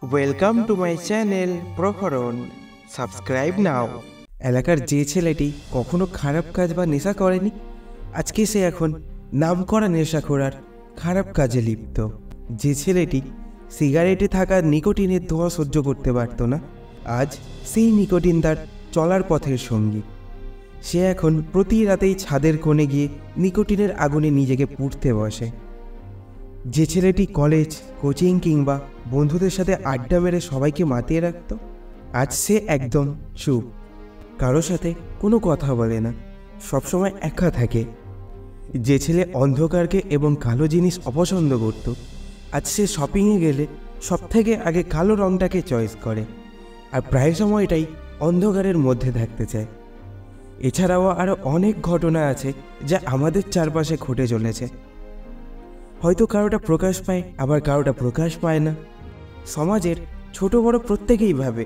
Welcome to my channel Praharan. Subscribe নাও। এলাকার যে ছেলেটি কখনো খারাপ কাজ বা নেশা করেনি, আজকে সে এখন নামকরা নেশাখোর আর খারাপ কাজে লিপ্ত। যে ছেলেটি সিগারেটে থাকা নিকোটিনের ধোঁয়া সহ্য করতে পারত না, আজ সেই নিকোটিন তার চলার পথের সঙ্গী। সে এখন প্রতি রাতেই ছাদের কোণে গিয়ে নিকোটিনের আগুনে নিজেকে পুড়তে বসে। যে ছেলেটি কলেজ, কোচিং কিংবা বন্ধুদের সাথে আড্ডা মেরে সবাইকে মাতিয়ে রাখত, আজ সে একদম চুপ, কারো সাথে কোনো কথা বলে না, সবসময় একা থাকে। যে ছেলে অন্ধকারকে এবং কালো জিনিস অপছন্দ করত, আজ সে শপিংয়ে গেলে সবথেকে আগে কালো রঙটাকে চয়েস করে, আর প্রায় সময়টাই অন্ধকারের মধ্যে থাকতে চায়। এছাড়াও আরও অনেক ঘটনা আছে যা আমাদের চারপাশে ঘটে চলেছে। হয়তো কারোটা প্রকাশ পায়, আবার কারোটা প্রকাশ পায় না। সমাজের ছোট বড় প্রত্যেকেই ভাবে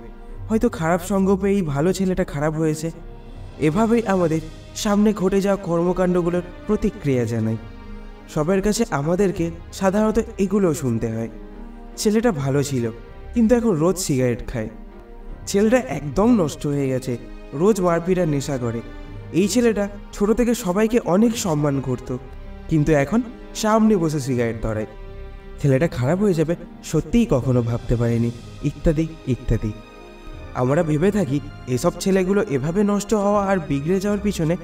হয়তো খারাপ সঙ্গ পেয়েই ভালো ছেলেটা খারাপ হয়েছে। এভাবেই আমাদের সামনে ঘটে যাওয়া কর্মকাণ্ডগুলোর প্রতিক্রিয়া জানাই। সবার কাছে আমাদেরকে সাধারণত এগুলোও শুনতে হয়, ছেলেটা ভালো ছিল কিন্তু এখন রোজ সিগারেট খায়, ছেলেটা একদম নষ্ট হয়ে গেছে, রোজ মারপিট আর নেশা করে, এই ছেলেটা ছোট থেকে সবাইকে অনেক সম্মান করত কিন্তু এখন সামনে বসে সিগারেট ধরায়, ছেলেটা খারাপ হয়ে যাবে সত্যিই কখনো ভাবতে পারেনি, ইত্যাদি ইত্যাদি। আমরা ভেবে থাকি এসব ছেলেগুলো এভাবে নষ্ট হওয়া আর বিগড়ে যাওয়ার পিছনে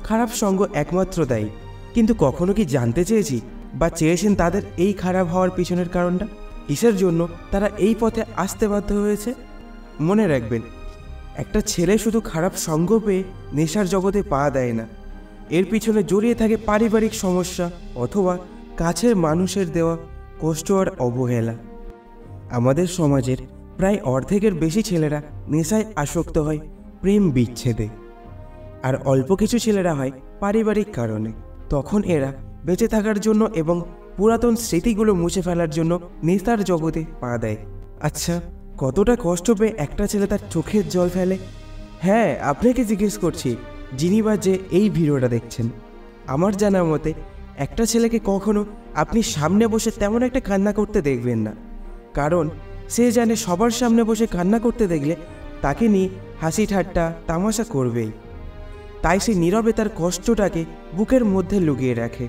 খারাপ সঙ্গ একমাত্র দায়ী, কিন্তু কখনো কি জানতে চেয়েছি বা চেয়েছেন তাদের এই খারাপ হওয়ার পিছনের কারণটা, কিসের জন্য তারা এই পথে আসতে বাধ্য হয়েছে? মনে রাখবেন, একটা ছেলে শুধু খারাপ সঙ্গ পেয়ে নেশার জগতে পা দেয় না, এর পিছনে জড়িয়ে থাকে পারিবারিক সমস্যা অথবা কাছের মানুষের দেওয়া কষ্ট আর অবহেলা। আমাদের সমাজের প্রায় অর্ধেকের বেশি ছেলেরা নেশায় আসক্ত হয় প্রেম বিচ্ছেদে, আর অল্প কিছু ছেলেরা হয় পারিবারিক কারণে। তখন এরা বেঁচে থাকার জন্য এবং পুরাতন স্মৃতিগুলো মুছে ফেলার জন্য নেশার জগতে পা দেয়। আচ্ছা, কতটা কষ্ট পেয়ে একটা ছেলে তার চোখের জল ফেলে? হ্যাঁ, আপনাকে জিজ্ঞেস করছি, যিনি বা যে এই ভিডিওটা দেখছেন। আমার জানা মতে একটা ছেলেকে কখনো আপনি সামনে বসে তেমন একটা কান্না করতে দেখবেন না, কারণ সে জানে সবার সামনে বসে কান্না করতে দেখলে তাকে নিয়ে হাসি ঠাট্টা তামাশা করবেই। তাই সে নীরবে তার কষ্টটাকে বুকের মধ্যে লুকিয়ে রাখে,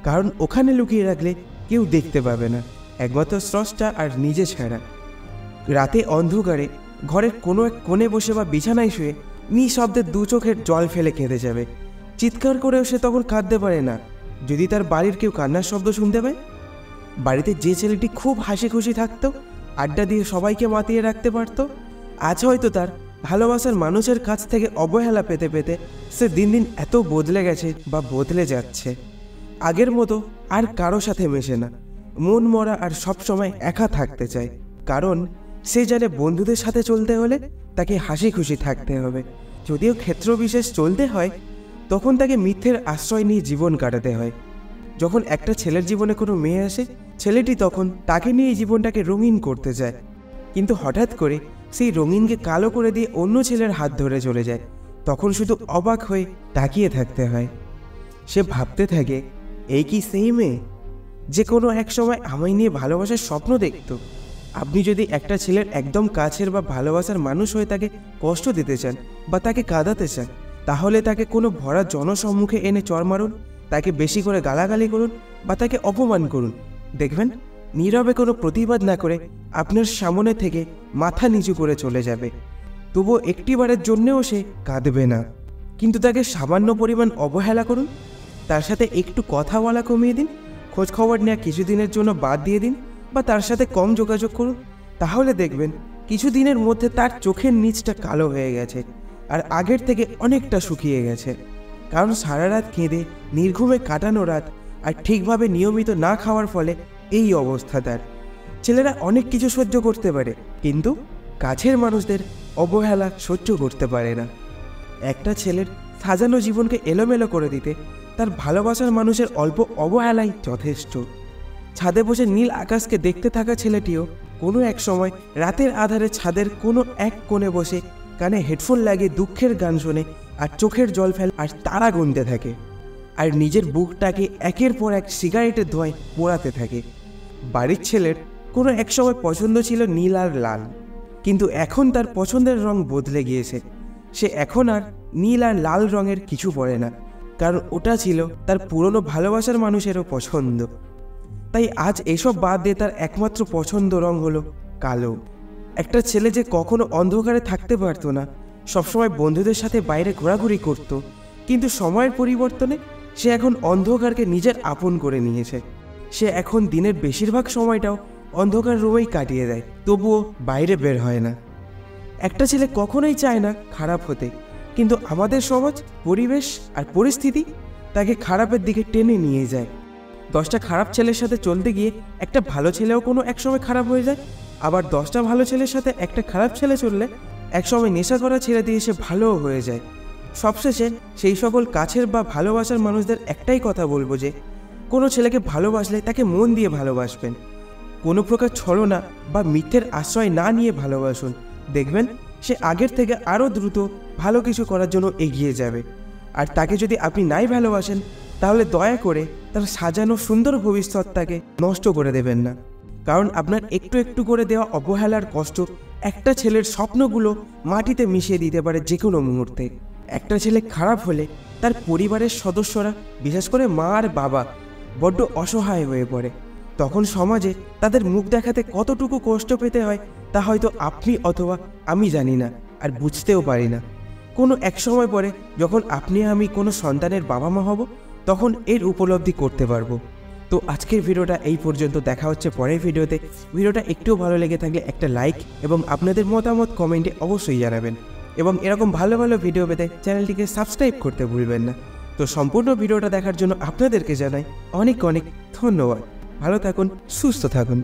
কারণ ওখানে লুকিয়ে রাখলে কেউ দেখতে পাবে না, একমাত্র স্রষ্টা আর নিজে ছাড়া। রাতে অন্ধকারে ঘরের কোনো এক কোণে বসে বা বিছানায় শুয়ে নিঃশব্দে দু চোখের জল ফেলে কেঁদে যাবে। চিৎকার করেও সে তখন কাঁদতে পারে না, যদি তার বাড়ির কেউ কান্নার শব্দ শুনতে পায়। বাড়িতে যে ছেলেটি খুব হাসি খুশি থাকতো, আড্ডা দিয়ে সবাইকে মাতিয়ে রাখতে পারত, আজ হয়তো তার ভালোবাসার মানুষের কাছ থেকে অবহেলা পেতে পেতে সে দিন দিন এত বদলে গেছে বা বদলে যাচ্ছে। আগের মতো আর কারো সাথে মেশে না, মন মরা আর সবসময় একা থাকতে চায়, কারণ সে জানে বন্ধুদের সাথে চলতে হলে তাকে হাসি খুশি থাকতে হবে। যদিও ক্ষেত্র বিশেষ চলতে হয়, তখন তাকে মিথ্যের আশ্রয় নিয়ে জীবন কাটাতে হয়। যখন একটা ছেলের জীবনে কোনো মেয়ে আসে, ছেলেটি তখন তাকে নিয়ে জীবনটাকে রঙিন করতে চায়, কিন্তু হঠাৎ করে সেই রঙিনকে কালো করে দিয়ে অন্য ছেলের হাত ধরে চলে যায়। তখন শুধু অবাক হয়ে তাকিয়ে থাকতে হয়। সে ভাবতে থাকে, এই কি সেই মেয়ে যে কোনো এক সময় আমায় নিয়ে ভালোবাসার স্বপ্ন দেখত? আপনি যদি একটা ছেলের একদম কাছের বা ভালোবাসার মানুষ হয়ে তাকে কষ্ট দিতে চান বা তাকে কাঁদাতে চান, তাহলে তাকে কোনো ভরা জনসম্মুখে এনে চড় মারুন, তাকে বেশি করে গালাগালি করুন বা তাকে অপমান করুন, দেখবেন নীরবে কোনো প্রতিবাদ না করে আপনার সামনে থেকে মাথা নিচু করে চলে যাবে। তবুও একটিবারের জন্যেও সে কাঁদবে না। কিন্তু তাকে সামান্য পরিমাণ অবহেলা করুন, তার সাথে একটু কথা বলা কমিয়ে দিন, খোঁজখবর নেওয়া কিছুদিনের জন্য বাদ দিয়ে দিন বা তার সাথে কম যোগাযোগ করুন, তাহলে দেখবেন কিছুদিনের মধ্যে তার চোখের নিচটা কালো হয়ে গেছে আর আগের থেকে অনেকটা শুকিয়ে গেছে। কারণ সারা রাত কেঁদে নির্ঘুমে কাটানো রাত আর ঠিকভাবে নিয়মিত না খাওয়ার ফলে এই অবস্থা তার। ছেলেরা অনেক কিছু সহ্য করতে পারে, কিন্তু কাছের মানুষদের অবহেলা সহ্য করতে পারে না। একটা ছেলের সাজানো জীবনকে এলোমেলো করে দিতে তার ভালোবাসার মানুষের অল্প অবহেলাই যথেষ্ট। ছাদে বসে নীল আকাশকে দেখতে থাকা ছেলেটিও কোনো এক সময় রাতের আধারে ছাদের কোনো এক কোণে বসে কানে হেডফোন লাগিয়ে দুঃখের গান শোনে আর চোখের জল ফেলে আর তারা গুনতে থাকে, আর নিজের বুকটাকে একের পর এক সিগারেটের ধোঁয়ায় পোড়াতে থাকে। বাড়ির ছেলের কোনো এক সময় পছন্দ ছিল নীল আর লাল, কিন্তু এখন তার পছন্দের রং বদলে গিয়েছে। সে এখন আর নীল আর লাল রঙের কিছু পরে না, কারণ ওটা ছিল তার পুরনো ভালোবাসার মানুষেরও পছন্দ। তাই আজ এসব বাদ দিয়ে তার একমাত্র পছন্দ রং হলো কালো। একটা ছেলে যে কখনো অন্ধকারে থাকতে পারতো না, সবসময় বন্ধুদের সাথে বাইরে ঘোরাঘুরি করত, কিন্তু সময়ের পরিবর্তনে সে এখন অন্ধকারকে নিজের আপন করে নিয়েছে। সে এখন দিনের বেশিরভাগ সময়টাও অন্ধকার রুমেই কাটিয়ে দেয়, তবুও বাইরে বের হয় না। একটা ছেলে কখনোই চায় না খারাপ হতে, কিন্তু আমাদের সমাজ, পরিবেশ আর পরিস্থিতি তাকে খারাপের দিকে টেনে নিয়ে যায়। 10টা খারাপ ছেলের সাথে চলতে গিয়ে একটা ভালো ছেলেও কোনো এক সময় খারাপ হয়ে যায়। আবার 10টা ভালো ছেলের সাথে একটা খারাপ ছেলে চললে একসময় নেশা করা ছেড়ে দিয়ে সে ভালোও হয়ে যায়। সবশেষে সেই সকল কাছের বা ভালোবাসার মানুষদের একটাই কথা বলবো যে কোনো ছেলেকে ভালোবাসলে তাকে মন দিয়ে ভালোবাসবেন। কোনো প্রকার ছলনা বা মিথ্যের আশ্রয় না নিয়ে ভালোবাসুন। দেখবেন সে আগের থেকে আরও দ্রুত ভালো কিছু করার জন্য এগিয়ে যাবে। আর তাকে যদি আপনি নাই ভালোবাসেন, তাহলে দয়া করে তার সাজানো সুন্দর ভবিষ্যৎটাকে নষ্ট করে দেবেন না, কারণ আপনার একটু একটু করে দেওয়া অবহেলার কষ্ট একটা ছেলের স্বপ্নগুলো মাটিতে মিশিয়ে দিতে পারে যে কোনো মুহূর্তে। একটা ছেলে খারাপ হলে তার পরিবারের সদস্যরা, বিশেষ করে মা আর বাবা, বড্ড অসহায় হয়ে পড়ে। তখন সমাজে তাদের মুখ দেখাতে কতটুকু কষ্ট পেতে হয় তা হয়তো আপনি অথবা আমি জানি না, আর বুঝতেও পারি না। কোনো এক সময় পরে যখন আপনি আমি কোনো সন্তানের বাবা মা হব, তখন এর উপলব্ধি করতে পারবো। তো আজকের ভিডিওটা এই পর্যন্ত, দেখা হচ্ছে পরের ভিডিওতে। ভিডিওটা একটুও ভালো লেগে থাকলে একটা লাইক এবং আপনাদের মতামত কমেন্টে অবশ্যই জানাবেন, এবং এরকম ভালো ভালো ভিডিও পেতে চ্যানেলটিকে সাবস্ক্রাইব করতে ভুলবেন না। তো সম্পূর্ণ ভিডিওটা দেখার জন্য আপনাদেরকে জানাই অনেক অনেক ধন্যবাদ। ভালো থাকুন, সুস্থ থাকুন।